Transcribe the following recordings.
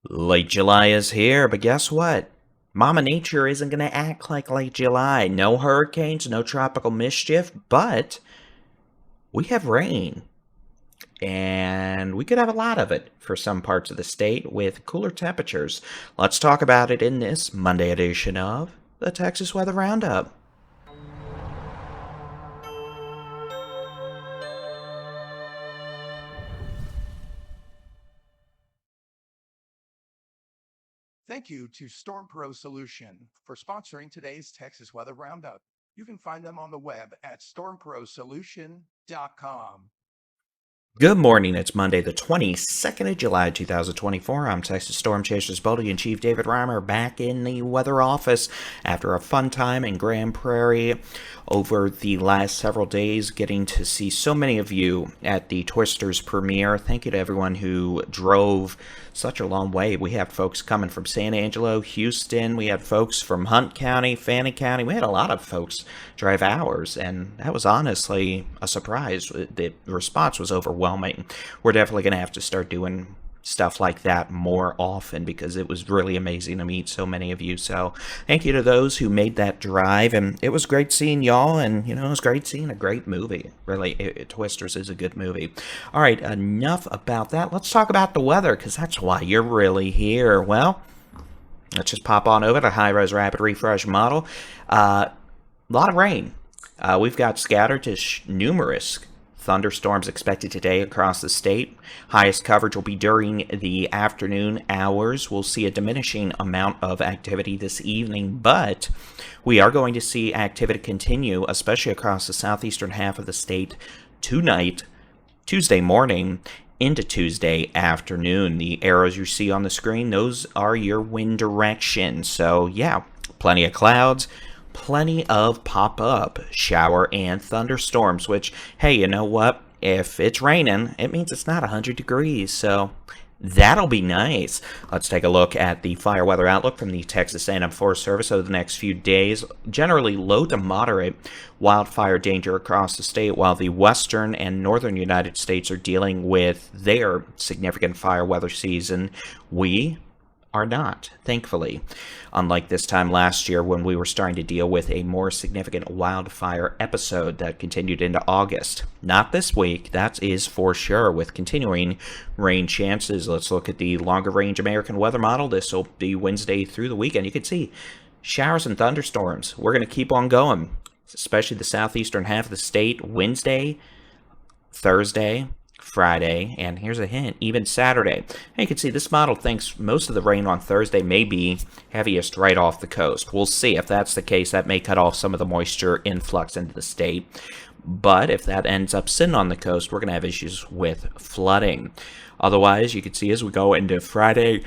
Late July is here, but guess what? Mama Nature isn't going to act like late July. No hurricanes, no tropical mischief, but we have rain. And we could have a lot of it for some parts of the state with cooler temperatures. Let's talk about it in this Monday edition of the Texas Weather Roundup. Thank you to Storm Pro Solution for sponsoring today's Texas Weather Roundup. You can find them on the web at stormprosolution.com. Good morning. It's Monday, the 22nd of July, 2024. I'm Texas Storm Chasers Bully-in-Chief David Reimer back in the weather office after a fun time in Grand Prairie over the last several days, getting to see so many of you at the Twisters premiere. Thank you to everyone who drove such a long way. We had folks coming from San Angelo, Houston. We had folks from Hunt County, Fannin County. We had a lot of folks drive hours, and that was honestly a surprise. The response was overwhelming. We're definitely going to have to start doing stuff like that more often because it was really amazing to meet so many of you. So thank you to those who made that drive, and it was great seeing y'all, and it was great seeing a great movie. Really, Twisters is a good movie. All right, enough about that. Let's talk about the weather because that's why you're really here. Well, let's just pop on over to high-res rapid refresh model. A lot of rain. We've got scattered to numerous thunderstorms expected today across the state. Highest coverage will be during the afternoon hours. We'll see a diminishing amount of activity this evening, but we are going to see activity continue, especially across the southeastern half of the state tonight, Tuesday morning, into Tuesday afternoon. The arrows you see on the screen, those are your wind directions. So yeah, plenty of clouds, plenty of pop-up shower and thunderstorms, which, hey, you know what? If it's raining, it means it's not 100 degrees, so that'll be nice. Let's take a look at the fire weather outlook from the Texas A&M Forest Service over the next few days. Generally low to moderate wildfire danger across the state, while the western and northern United States are dealing with their significant fire weather season. We are not, thankfully. Unlike this time last year when we were starting to deal with a more significant wildfire episode that continued into August. Not this week, that is for sure, with continuing rain chances. Let's look at the longer range American weather model. This will be Wednesday through the weekend. You can see showers and thunderstorms. We're going to keep on going, especially the southeastern half of the state. Wednesday, Thursday, Friday, and here's a hint, even Saturday. And you can see this model thinks most of the rain on Thursday may be heaviest right off the coast. We'll see. If that's the case, that may cut off some of the moisture influx into the state. But if that ends up sitting on the coast, we're going to have issues with flooding. Otherwise, you can see as we go into Friday,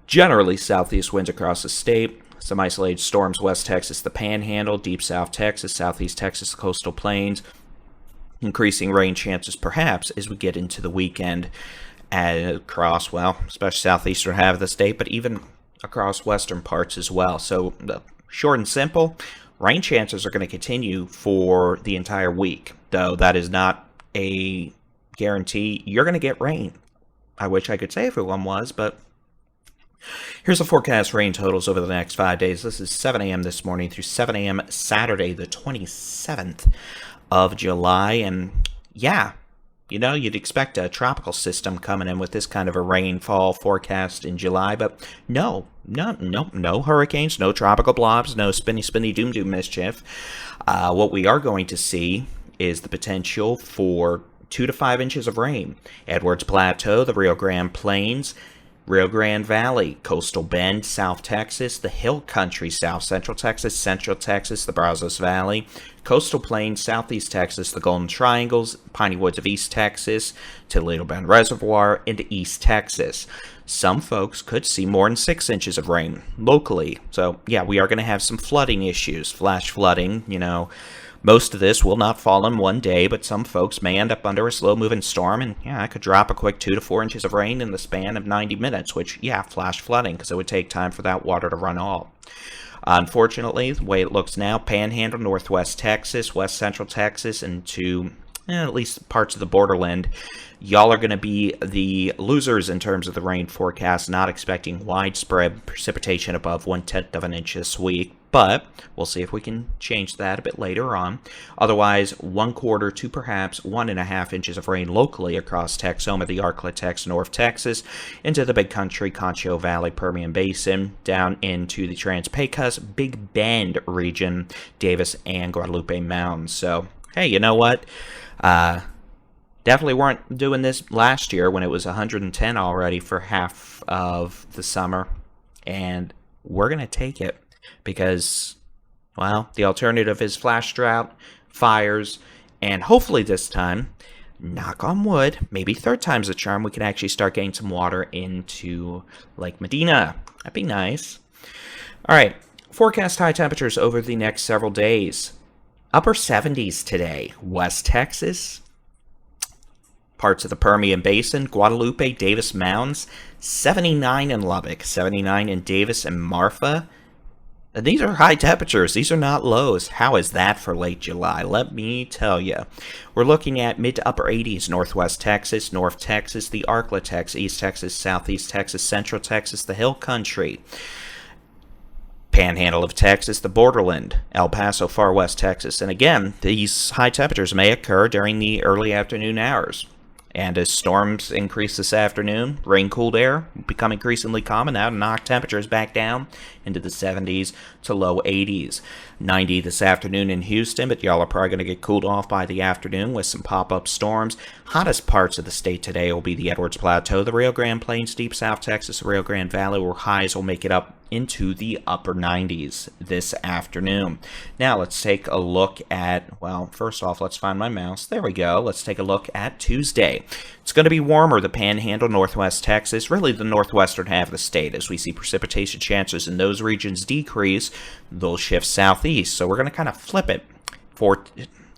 generally southeast winds across the state. Some isolated storms, West Texas, the Panhandle, deep South Texas, Southeast Texas, the coastal plains. Increasing rain chances perhaps as we get into the weekend across, well, especially southeastern half of the state, but even across western parts as well. So short and simple, rain chances are going to continue for the entire week, though that is not a guarantee you're going to get rain. I wish I could say everyone was, but here's the forecast rain totals over the next 5 days. This is 7 a.m. this morning through 7 a.m. Saturday, the 27th of July. And yeah, you'd expect a tropical system coming in with this kind of a rainfall forecast in July, but no hurricanes, no tropical blobs, no spinny doom mischief. What we are going to see is the potential for 2 to 5 inches of rain. Edwards Plateau, the Rio Grande Plains, Rio Grande Valley, Coastal Bend, South Texas, the Hill Country, South Central Texas, Central Texas, the Brazos Valley, Coastal Plains, Southeast Texas, the Golden Triangles, Piney Woods of East Texas, Toledo Bend Reservoir, into East Texas. Some folks could see more than 6 inches of rain locally. So, yeah, we are going to have some flooding issues, flash flooding, Most of this will not fall in one day, but some folks may end up under a slow-moving storm, and I could drop a quick 2 to 4 inches of rain in the span of 90 minutes, which, flash flooding, because it would take time for that water to run off. Unfortunately, the way it looks now, Panhandle, Northwest Texas, West Central Texas, into at least parts of the borderland. Y'all are going to be the losers in terms of the rain forecast, not expecting widespread precipitation above 1/10 of an inch this week, but we'll see if we can change that a bit later on. Otherwise, 1/4 to perhaps 1.5 inches of rain locally across Texoma, the Arklatex, North Texas, into the Big Country, Concho Valley, Permian Basin, down into the Trans-Pecos, Big Bend region, Davis, and Guadalupe Mountains. So, hey, you know what? Definitely weren't doing this last year when it was 110 already for half of the summer. And we're going to take it because, well, the alternative is flash drought, fires, and hopefully this time, knock on wood, maybe third time's a charm, we can actually start getting some water into Lake Medina. That'd be nice. All right, forecast high temperatures over the next several days. Upper 70s today, West Texas, parts of the Permian Basin, Guadalupe, Davis Mountains, 79 in Lubbock, 79 in Davis and Marfa. And these are high temperatures. These are not lows. How is that for late July? Let me tell you. We're looking at mid to upper 80s, Northwest Texas, North Texas, the Arklatex, East Texas, Southeast Texas, Central Texas, the Hill Country, Panhandle of Texas, the borderland, El Paso, far west Texas. And again, these high temperatures may occur during the early afternoon hours. And as storms increase this afternoon, rain-cooled air will become increasingly common now to knock temperatures back down into the 70s to low 80s. 90 this afternoon in Houston, but y'all are probably going to get cooled off by the afternoon with some pop-up storms. Hottest parts of the state today will be the Edwards Plateau, the Rio Grande Plains, deep South Texas, the Rio Grande Valley, where highs will make it up into the upper 90s this afternoon. Now let's take a look at, well, first off, let's find my mouse. There we go. Let's take a look at Tuesday. It's going to be warmer, the Panhandle, Northwest Texas, really the northwestern half of the state. As we see precipitation chances in those regions decrease, they'll shift southeast. So we're going to kind of flip it for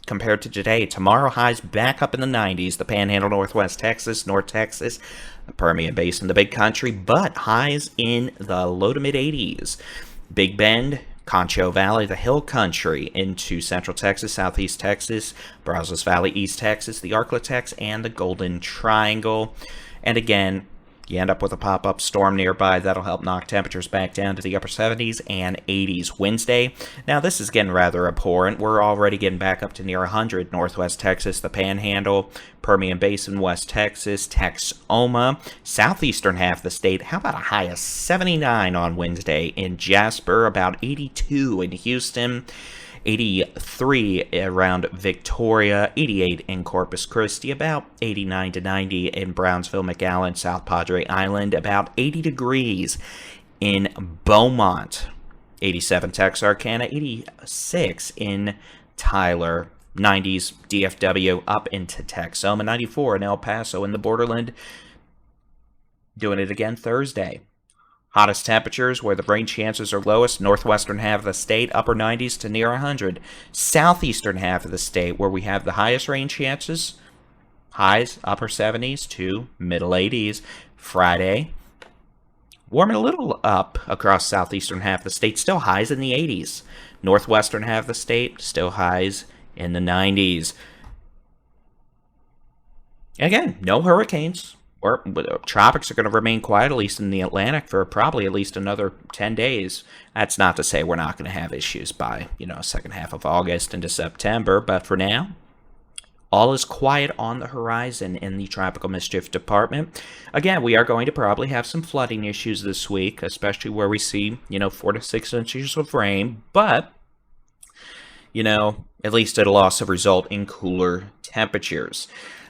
compared to today. Tomorrow, highs back up in the 90s, the Panhandle, Northwest Texas, North Texas, the Permian Basin, the Big Country, but highs in the low to mid 80s. Big Bend, Concho Valley, the Hill Country, into Central Texas, Southeast Texas, Brazos Valley, East Texas, the Arklatex, and the Golden Triangle. And again, you end up with a pop-up storm nearby. That'll help knock temperatures back down to the upper 70s and 80s Wednesday. Now, this is getting rather abhorrent. We're already getting back up to near 100. Northwest Texas, the Panhandle, Permian Basin, West Texas, Texoma, southeastern half of the state. How about a high of 79 on Wednesday in Jasper, about 82 in Houston, 83 around Victoria, 88 in Corpus Christi, about 89 to 90 in Brownsville, McAllen, South Padre Island, about 80 degrees in Beaumont, 87 Texarkana, 86 in Tyler, 90s DFW up into Texoma, 94 in El Paso in the borderland. Doing it again Thursday. Hottest temperatures where the rain chances are lowest, northwestern half of the state, upper 90s to near 100. Southeastern half of the state where we have the highest rain chances, highs upper 70s to middle 80s. Friday, warming a little up across southeastern half of the state, still highs in the 80s. Northwestern half of the state, still highs in the 90s. Again, no hurricanes. Tropics are going to remain quiet, at least in the Atlantic, for probably at least another 10 days. That's not to say we're not going to have issues by, second half of August into September. But for now, all is quiet on the horizon in the Tropical Mischief Department. Again, we are going to probably have some flooding issues this week, especially where we see, 4 to 6 inches of rain. But, at least it'll also result in cooler temperatures.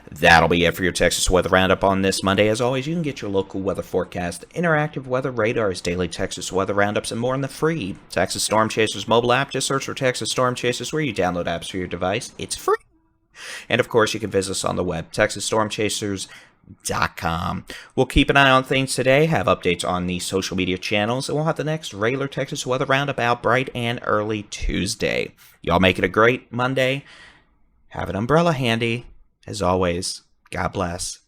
That'll be it for your Texas Weather Roundup on this Monday. As always, you can get your local weather forecast, interactive weather radars, daily Texas Weather Roundups, and more in the free Texas Storm Chasers mobile app. Just search for Texas Storm Chasers where you download apps for your device. It's free. And, of course, you can visit us on the web, TexasStormChasers.com. We'll keep an eye on things today, have updates on the social media channels, and we'll have the next regular Texas Weather Roundup out bright and early Tuesday. Y'all make it a great Monday. Have an umbrella handy. As always, God bless.